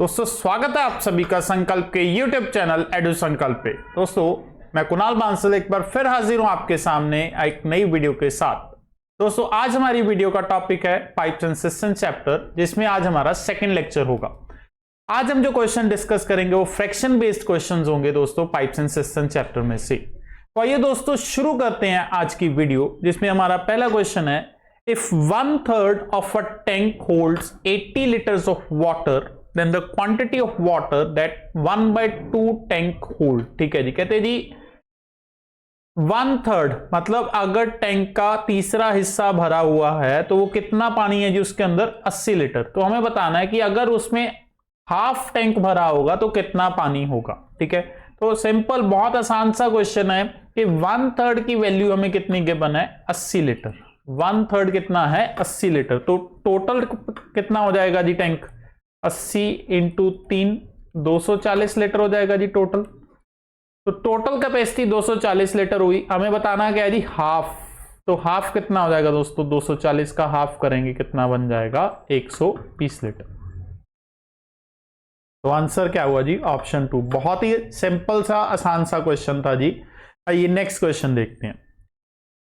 दोस्तों स्वागत है आप सभी का संकल्प के YouTube चैनल एडू संकल्प पे। दोस्तों मैं कुणाल बांसल एक बार फिर हाजिर हूं आपके सामने एक नई वीडियो के साथ। दोस्तों आज हमारी वीडियो का टॉपिक है पाइप्स एंड सिस्टम चैप्टर, जिसमें आज हमारा सेकंड लेक्चर होगा। आज हम जो क्वेश्चन डिस्कस करेंगे वो फ्रैक्शन बेस्ड क्वेश्चंस होंगे दोस्तों पाइप्स एंड सिस्टम चैप्टर में से। तो आइए दोस्तों शुरू करते हैं आज की वीडियो, जिसमें हमारा पहला क्वेश्चन है, if 1/3 of a tank holds 80 liters of water, then the quantity of water that 1/2 tank hold। ठीक है जी, कहते हैं जी 1/3 मतलब अगर टैंक का तीसरा हिस्सा भरा हुआ है तो वो कितना पानी है जी उसके अंदर 80 लीटर। तो हमें बताना है कि अगर उसमें हाफ टैंक भरा होगा तो कितना पानी होगा। ठीक है, तो सिंपल बहुत आसान सा क्वेश्चन है कि 1/3 की वैल्यू हमें कितनी गिवन है, 80 लीटर। 1/3 कितना है, 80 लीटर। तो टोटल कितना हो जाएगा जी टैंक, 80 इंटू 3 240 लीटर हो जाएगा जी टोटल। तो टोटल कैपेसिटी 240 लीटर हुई। हमें बताना क्या है जी हाफ। तो हाफ कितना हो जाएगा दोस्तों, 240 का हाफ करेंगे कितना बन जाएगा, 120 लीटर। तो आंसर क्या हुआ जी, ऑप्शन 2। बहुत ही सिंपल सा आसान सा क्वेश्चन था जी। आइए नेक्स्ट क्वेश्चन देखते हैं।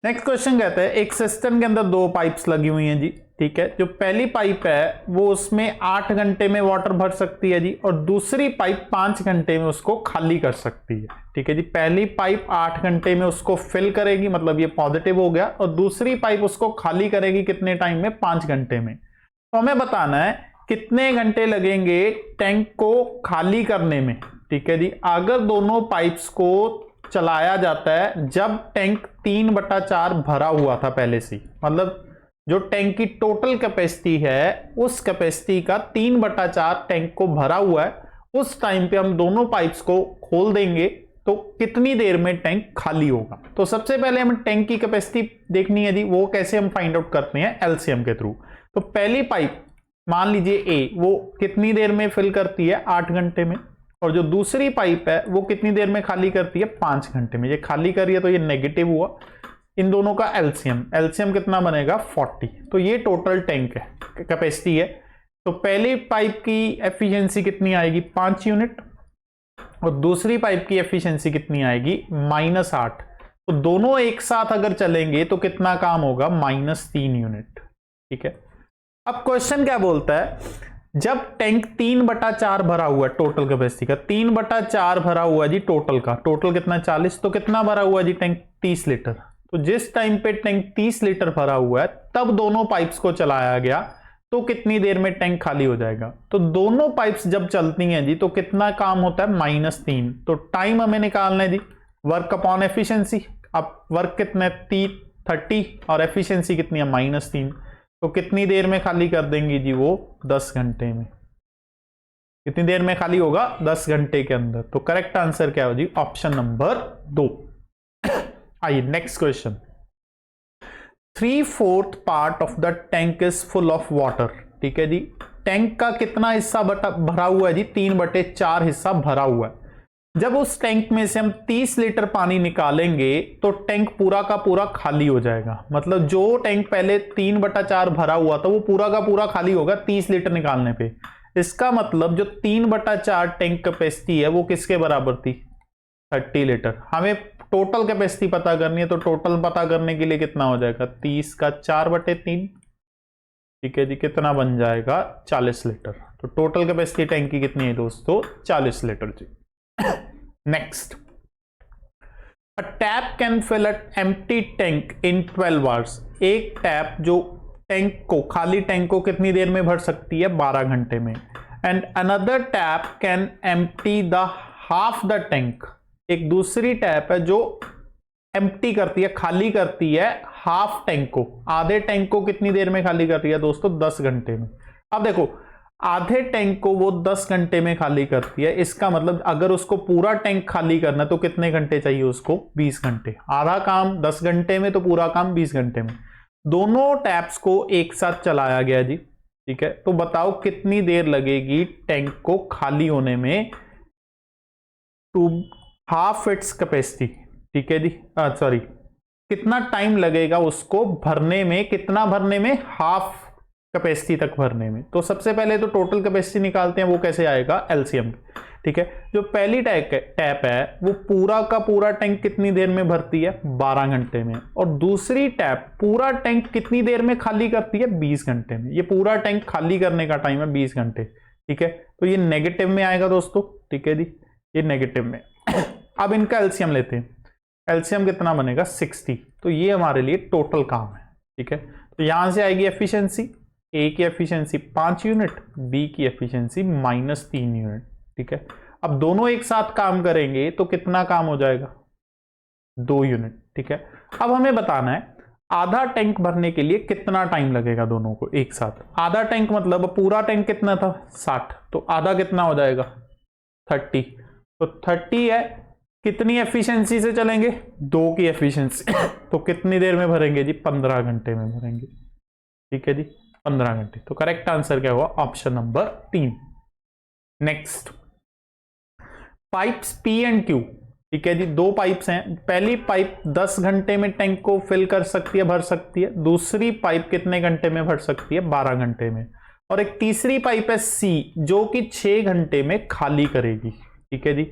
नेक्स्ट क्वेश्चन कहता है एक सिस्टम के अंदर दो पाइप्स लगी हुई हैं जी। ठीक है, जो पहली पाइप है वो उसमें 8 घंटे में वाटर भर सकती है जी, और दूसरी पाइप 5 घंटे में उसको खाली कर सकती है। ठीक है जी, पहली पाइप 8 घंटे में उसको फिल करेगी, मतलब ये पॉजिटिव हो गया, और दूसरी पाइप उसको खाली करेगी कितने टाइम में, 5 घंटे में। तो हमें बताना है कितने घंटे लगेंगे टैंक को खाली करने में। ठीक है जी, अगर दोनों पाइप्स को चलाया जाता है जब टैंक 3/4 भरा हुआ था पहले से, मतलब जो टैंक की टोटल कैपेसिटी है उस कैपेसिटी का 3/4 टैंक को भरा हुआ है, उस टाइम पे हम दोनों पाइप्स को खोल देंगे तो कितनी देर में टैंक खाली होगा। तो सबसे पहले हमें टैंक की कैपेसिटी देखनी है जी, वो कैसे हम फाइंड आउट करते हैं, एलसीएम के थ्रू। तो पहली पाइप मान लीजिए ए, वो कितनी देर में फिल करती है, 8 घंटे में, और जो दूसरी पाइप है वो कितनी देर में खाली करती है, 5 घंटे में। ये खाली कर रही है तो ये नेगेटिव हुआ। इन दोनों का एलसीएम कितना बनेगा, 40। तो ये टोटल टैंक है, कैपेसिटी है। तो पहली पाइप की एफिशिएंसी कितनी आएगी, 5 यूनिट, और दूसरी पाइप की एफिशिएंसी कितनी आएगी, -8। तो दोनों एक साथ अगर चलेंगे तो कितना काम होगा, -3 यूनिट। ठीक है, अब क्वेश्चन क्या बोलता है, जब टैंक 3/4 भरा हुआ है टोटल कैपेसिटी का, 3/4 भरा हुआ है जी टोटल का, टोटल कितना 40, तो कितना भरा हुआ है जी टैंक, 30 लीटर। तो जिस टाइम पे टैंक 30 लीटर भरा हुआ है तब दोनों पाइप्स को चलाया गया तो कितनी देर में टैंक खाली हो जाएगा। तो दोनों पाइप्स जब चलती हैं जी तो कितना काम होता है, -3। तो टाइम हमें निकालना है जी, वर्क अपॉन एफिशिएंसी। अब वर्क कितना है, 30, और एफिशिएंसी कितनी है, -3। तो कितनी देर में खाली कर देंगे जी वो, 10 घंटे में। कितनी देर में खाली होगा, 10 घंटे के अंदर। तो करेक्ट आंसर क्या हो जी, ऑप्शन नंबर 2। आइए next question. 3/4 part of the tank is full of water. ठीक है जी, टैंक का कितना हिस्सा भरा हुआ है जी, 3/4 हिस्सा भरा हुआ है। जब उस टैंक में से हम 30 लीटर पानी निकालेंगे तो टैंक पूरा का पूरा खाली हो जाएगा। मतलब जो टैंक पहले 3/4 भरा हुआ था वो पूरा का पूरा खाली होगा 30 लीटर निकालने पे। इसका मतलब जो 3/4 टैंक कैपेसिटी है वो किसके बराबर थी, 30 लीटर। हमें टोटल कैपेसिटी पता करनी है, तो टोटल पता करने के लिए कितना हो जाएगा, 30 का 4/3। ठीक है जी, कितना बन जाएगा, 40 लीटर। तो टोटल कैपेसिटी टैंक की कितनी है दोस्तों, 40 लीटर जी। Next, a tap can fill an empty tank in 12 hours। एक टैप जो टैंक को, खाली टैंक को कितनी देर में भर सकती है, 12 घंटे में। And another tap can empty the half the tank. एक दूसरी टैप है जो एम्प्टी करती है, खाली करती है हाफ टैंक को, आधे टैंक को कितनी देर में खाली कर रही है दोस्तों, 10 घंटे में। अब देखो आधे टैंक को वो 10 घंटे में खाली करती है, इसका मतलब अगर उसको पूरा टैंक खाली करना तो कितने घंटे चाहिए उसको, 20 घंटे। आधा काम 10 घंटे में तो पूरा काम 20 घंटे में। दोनों टैप्स को एक साथ चलाया गया जी। ठीक है, तो बताओ कितनी देर लगेगी टैंक को खाली होने में, टू हाफ इट्स कैपेसिटी। ठीक है जी, सॉरी, कितना टाइम लगेगा उसको भरने में, कितना भरने में, हाफ कैपेसिटी तक भरने में। तो सबसे पहले तो टोटल कैपेसिटी निकालते हैं, वो कैसे आएगा, एलसीएम। ठीक है, जो पहली टैप है वो पूरा का पूरा टैंक कितनी देर में भरती है, 12 घंटे में, और दूसरी टैप पूरा टैंक कितनी देर में खाली करती है, 20 घंटे में। ये पूरा टैंक खाली करने का टाइम है 20 घंटे। ठीक है, तो ये नेगेटिव में आएगा दोस्तों। ठीक है जी, ये नेगेटिव में। अब इनका एलसीएम लेते हैं, एलसीएम कितना बनेगा, 60। तो ये हमारे लिए टोटल काम है। ठीक है, तो यहां से आएगी एफिशिएंसी, ए की एफिशिएंसी 5 यूनिट, बी की एफिशिएंसी -3 यूनिट। ठीक है, अब दोनों एक साथ काम करेंगे तो कितना काम हो जाएगा, 2 यूनिट। ठीक है, अब हमें बताना है आधा टैंक भरने के लिए कितना टाइम लगेगा दोनों को एक साथ। आधा टैंक मतलब पूरा टैंक कितना था, 60, तो आधा कितना हो जाएगा, 30। तो 30 है, कितनी एफिशिएंसी से चलेंगे, 2 की एफिशिएंसी। तो कितनी देर में भरेंगे जी, 15 घंटे में भरेंगे। ठीक है जी, 15 घंटे। तो करेक्ट आंसर क्या हुआ, option number 3। Next, pipes P and Q. ठीक है जी, 2 पाइप्स हैं। पहली पाइप 10 घंटे में टैंक को फिल कर सकती है, भर सकती है। दूसरी पाइप कितने घंटे में भर सकती है, 12 घंटे में। और एक तीसरी पाइप है सी, जो कि 6 घंटे में खाली करेगी। ठीक है जी,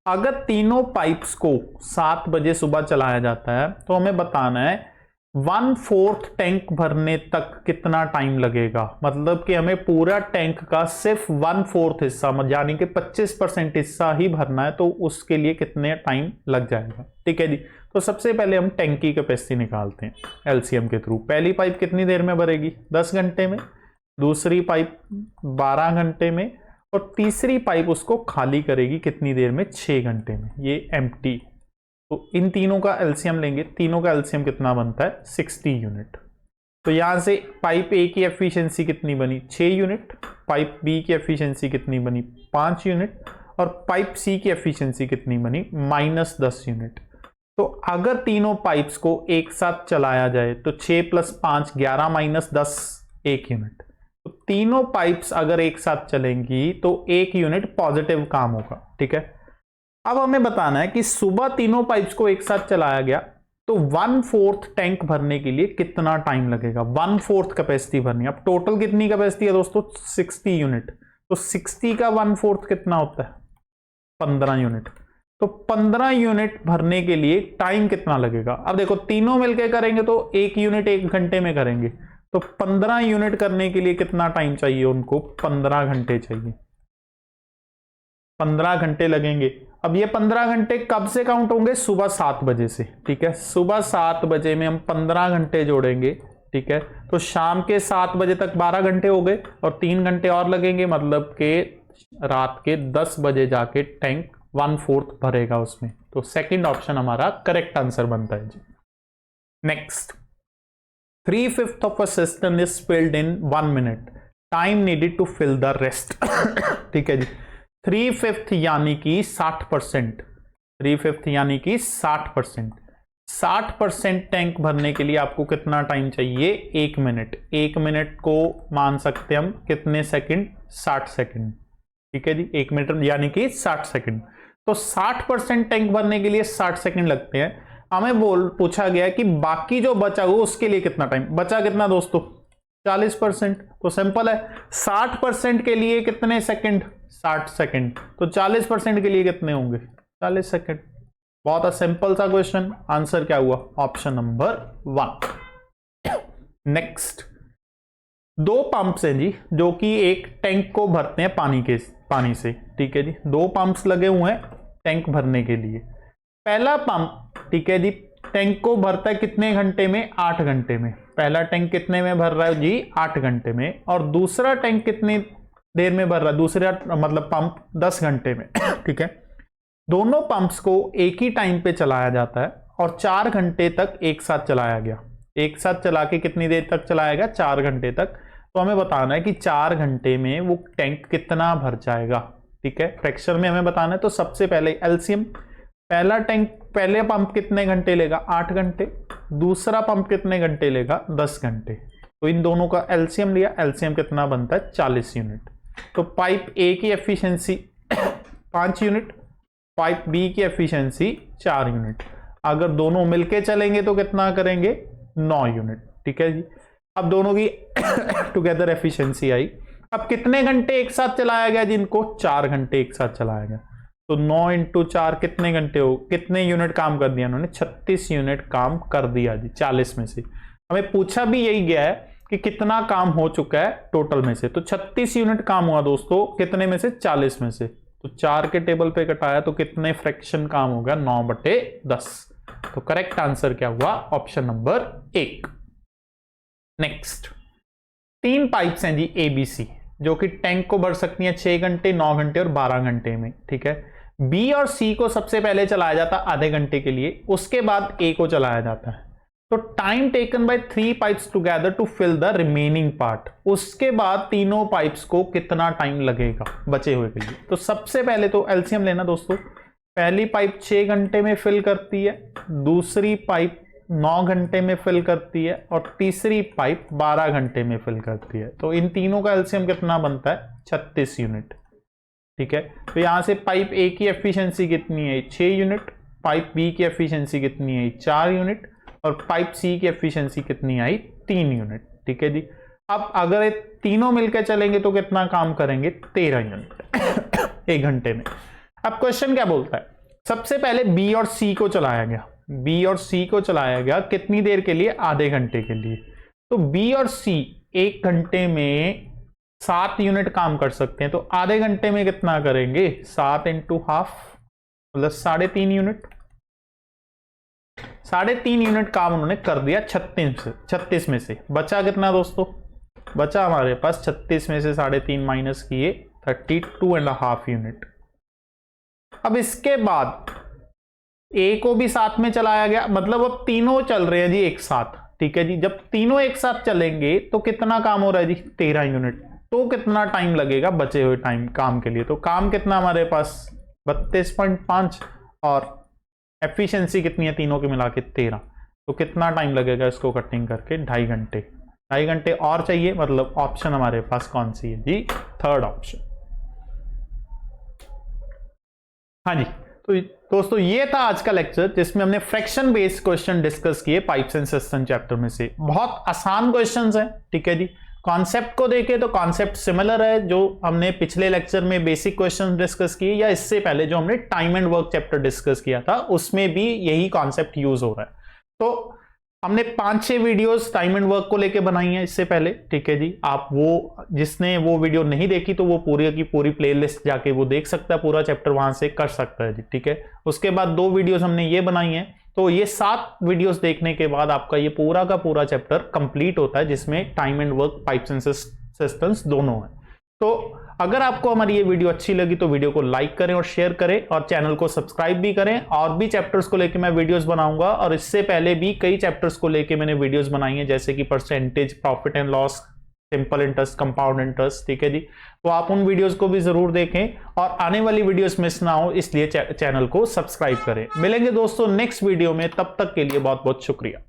अगर तीनों पाइप्स को 7 बजे सुबह चलाया जाता है तो हमें बताना है 1/4 टैंक भरने तक कितना टाइम लगेगा। मतलब कि हमें पूरा टैंक का सिर्फ 1/4 हिस्सा, यानी कि 25% हिस्सा ही भरना है, तो उसके लिए कितने टाइम लग जाएगा। ठीक है जी, तो सबसे पहले हम टैंक की कैपेसिटी निकालते हैं एलसीएम के थ्रू। पहली पाइप कितनी देर में भरेगी, 10 घंटे में, दूसरी पाइप 12 घंटे में, और तीसरी पाइप उसको खाली करेगी कितनी देर में, 6 घंटे में। ये एम्प्टी। तो इन तीनों का एलसीएम लेंगे, तीनों का एलसीएम कितना बनता है, 60 यूनिट। तो यहां से पाइप ए की एफिशिएंसी कितनी बनी, 6 यूनिट, पाइप बी की एफिशिएंसी कितनी बनी, 5 यूनिट, और पाइप सी की एफिशिएंसी कितनी बनी, -10 यूनिट। तो अगर तीनों पाइप्स को एक साथ चलाया जाए तो 6 + 5 11 -10 1 यूनिट। तो तीनों पाइप्स अगर एक साथ चलेंगी तो 1 यूनिट पॉजिटिव काम होगा। ठीक है, अब हमें बताना है कि सुबह तीनों पाइप्स को एक साथ चलाया गया तो 1/4 टैंक भरने के लिए कितना टाइम लगेगा, 1/4 कैपेसिटी भरनी। अब टोटल कितनी कैपेसिटी है दोस्तों, 60 यूनिट। तो 60 का 1/4 कितना होता है, 15 यूनिट। तो 15 यूनिट भरने के लिए टाइम कितना लगेगा। अब देखो तीनों मिलकर करेंगे तो 1 यूनिट 1 घंटे में करेंगे, तो 15 यूनिट करने के लिए कितना टाइम चाहिए उनको, 15 घंटे चाहिए, 15 घंटे लगेंगे। अब ये 15 घंटे कब से काउंट होंगे, सुबह 7 बजे से। ठीक है, सुबह 7 बजे में हम 15 घंटे जोड़ेंगे। ठीक है, तो शाम के 7 बजे तक 12 घंटे हो गए, और 3 घंटे और लगेंगे, मतलब के रात के 10 बजे जाके टैंक 1/4 भरेगा उसमें। तो सेकंड ऑप्शन हमारा करेक्ट आंसर बनता है जी। Next, 3/5 of a system is filled in 1 minute, time needed to fill the rest. ठीक है जी, 3/5 यानी कि 60%, 3/5 यानी कि 60%, 60% टैंक भरने के लिए आपको कितना टाइम चाहिए, 1 मिनट। 1 मिनट को मान सकते हम कितने सेकंड, 60 सेकंड। ठीक है जी, 1 मिनट यानी कि 60 सेकंड। तो 60% टैंक भरने के लिए 60 सेकंड लगते हैं। हमें पूछा गया कि बाकी जो बचा हुआ उसके लिए कितना टाइम बचा, कितना दोस्तों, 40%। तो सिंपल है, 60% के लिए कितने सेकंड, 60 सेकंड। तो 40% के लिए कितने होंगे, 40 सेकंड। बहुत सिंपल सा क्वेश्चन, आंसर क्या हुआ, ऑप्शन नंबर 1। नेक्स्ट, 2 पंप्स हैं जी जो कि एक टैंक को भरते हैं पानी से। ठीक है जी, 2 पंप्स लगे हुए हैं टैंक भरने के लिए। पहला पंप, ठीक है जी, टैंक को भरता है कितने घंटे में, 8 घंटे में। पहला टैंक कितने में भर रहा है जी, 8 घंटे में। और दूसरा टैंक कितनी देर में भर रहा है, दूसरा मतलब पंप 10 घंटे में। ठीक है, दोनों पंप्स को एक ही टाइम पे चलाया जाता है और 4 घंटे तक एक साथ चलाया गया। एक साथ चला के कितनी देर तक चलाया गया, 4 घंटे तक। तो हमें बताना है कि 4 घंटे में वो टैंक कितना भर जाएगा। ठीक है, फ्रैक्शन में हमें बताना है। तो सबसे पहले एलसीएम, पहला टैंक, पहले पंप कितने घंटे लेगा, 8 घंटे। दूसरा पंप कितने घंटे लेगा, 10 घंटे। तो इन दोनों का एलसीएम लिया, एलसीएम कितना बनता है, 40 यूनिट। तो पाइप ए की एफिशिएंसी 5 यूनिट, पाइप बी की एफिशिएंसी 4 यूनिट। अगर दोनों मिलके चलेंगे तो कितना करेंगे, 9 यूनिट। ठीक है जी, अब दोनों की टुगेदर एफिशिएंसी आई। अब कितने घंटे एक साथ चलाया गया जिनको, 4 घंटे एक साथ चलाया गया। तो 9 इंटू 4 कितने घंटे हो, कितने यूनिट काम कर दिया उन्होंने, 36 यूनिट काम कर दिया जी 40 में से। हमें पूछा भी यही गया है कि कितना काम हो चुका है टोटल में से, तो 36 यूनिट काम हुआ दोस्तों कितने में से, 40 में से। तो 4 के टेबल पे कटाया तो कितने फ्रैक्शन काम हो गया, 9/10। तो करेक्ट आंसर क्या हुआ, ऑप्शन नंबर 1। नेक्स्ट 3 पाइप्स हैं जी ABC, जो कि टैंक को भर सकती हैं 6 घंटे, 9 घंटे और 12 घंटे में, ठीक है। B और C को सबसे पहले चलाया जाता है आधे घंटे के लिए, उसके बाद A को चलाया जाता है। तो time taken by 3 pipes together to fill the remaining part, उसके बाद तीनों पाइप्स को कितना टाइम लगेगा बचे हुए के लिए। तो सबसे पहले तो एलसीएम लेना दोस्तों, पहली पाइप 6 घंटे में फिल करती है, दूसरी पाइप 9 घंटे में फिल करती है और तीसरी पाइप 12 घंटे में फिल करती है। तो इन तीनों का एलसीएम कितना बनता है, 36 यूनिट, ठीक है। तो यहां से पाइप ए की एफिशिएंसी कितनी है, 6 यूनिट, पाइप बी की एफिशिएंसी कितनी है, 4 यूनिट, और पाइप सी की एफिशिएंसी कितनी आई, 3 यूनिट, ठीक है जी। अब अगर ये तीनों मिलकर चलेंगे तो कितना काम करेंगे, 13 यूनिट 1 घंटे में। अब क्वेश्चन क्या बोलता है, सबसे पहले बी और सी को चलाया गया, बी और सी को चलाया गया कितनी देर के लिए, आधे घंटे के लिए। तो बी और सी 1 घंटे में 7 यूनिट काम कर सकते हैं, तो आधे घंटे में कितना करेंगे, 7 इंटू हाफ मतलब 3.5 यूनिट। 3.5 यूनिट काम उन्होंने कर दिया 36 में से। बचा कितना दोस्तों, बचा हमारे पास 36 में से 3.5 माइनस किए 32.5 यूनिट। अब इसके बाद ए को भी साथ में चलाया गया, मतलब अब तीनों चल रहे हैं जी एक साथ, ठीक है जी। जब तीनों एक साथ चलेंगे तो कितना काम हो रहा है जी, 13 यूनिट। तो कितना टाइम लगेगा बचे हुए टाइम काम के लिए, तो काम कितना हमारे पास 32.5 और एफिशिएंसी कितनी है तीनों के मिला के 13। तो कितना टाइम लगेगा इसको कटिंग करके, 2.5 घंटे। 2.5 घंटे और चाहिए, मतलब ऑप्शन हमारे पास कौन सी है जी, 3rd ऑप्शन। हाँ जी, तो दोस्तों ये था आज का लेक्चर जिसमें हमने फ्रैक्शन बेस्ड क्वेश्चन डिस्कस किए पाइप्स एंड सिस्टम चैप्टर में से। बहुत आसान क्वेश्चंस हैं, ठीक है जी। कॉन्सेप्ट को देखें तो कॉन्सेप्ट सिमिलर है जो हमने पिछले लेक्चर में बेसिक क्वेश्चन डिस्कस किए, या इससे पहले जो हमने time and work chapter discuss किया था उसमें भी यही कॉन्सेप्ट यूज हो रहा है। तो हमने 5-6 वीडियोस टाइम एंड वर्क को लेके बनाई हैं इससे पहले, ठीक है जी। आप वो जिसने वो वीडियो नहीं देखी तो वो पूरी की पूरी प्लेलिस्ट जाके वो देख सकता है, पूरा चैप्टर वहां से कर सकता है जी, ठीक है। उसके बाद 2 वीडियोस हमने ये बनाई हैं, तो ये 7 वीडियोस देखने के बाद आपका ये पूरा का पूरा चैप्टर कंप्लीट होता है, जिसमें time and work, pipes and systems दोनों है। तो अगर आपको हमारी ये वीडियो अच्छी लगी तो वीडियो को लाइक करें और शेयर करें, और चैनल को सब्सक्राइब भी करें। और भी चैप्टर्स को लेके मैं वीडियोस बनाऊंगा, और इससे पहले भी कई चैप्टर्स को लेके मैंने वीडियोस बनाई हैं, जैसे कि percentage, profit and loss, simple interest, compound interest, ठीक है जी। तो आप उन वीडियोस को भी जरूर देखें और आने वाली वीडियोस मिस ना हो, इसलिए चैनल को सब्सक्राइब करें। मिलेंगे दोस्तों नेक्स्ट वीडियो में, तब तक के लिए बहुत बहुत शुक्रिया।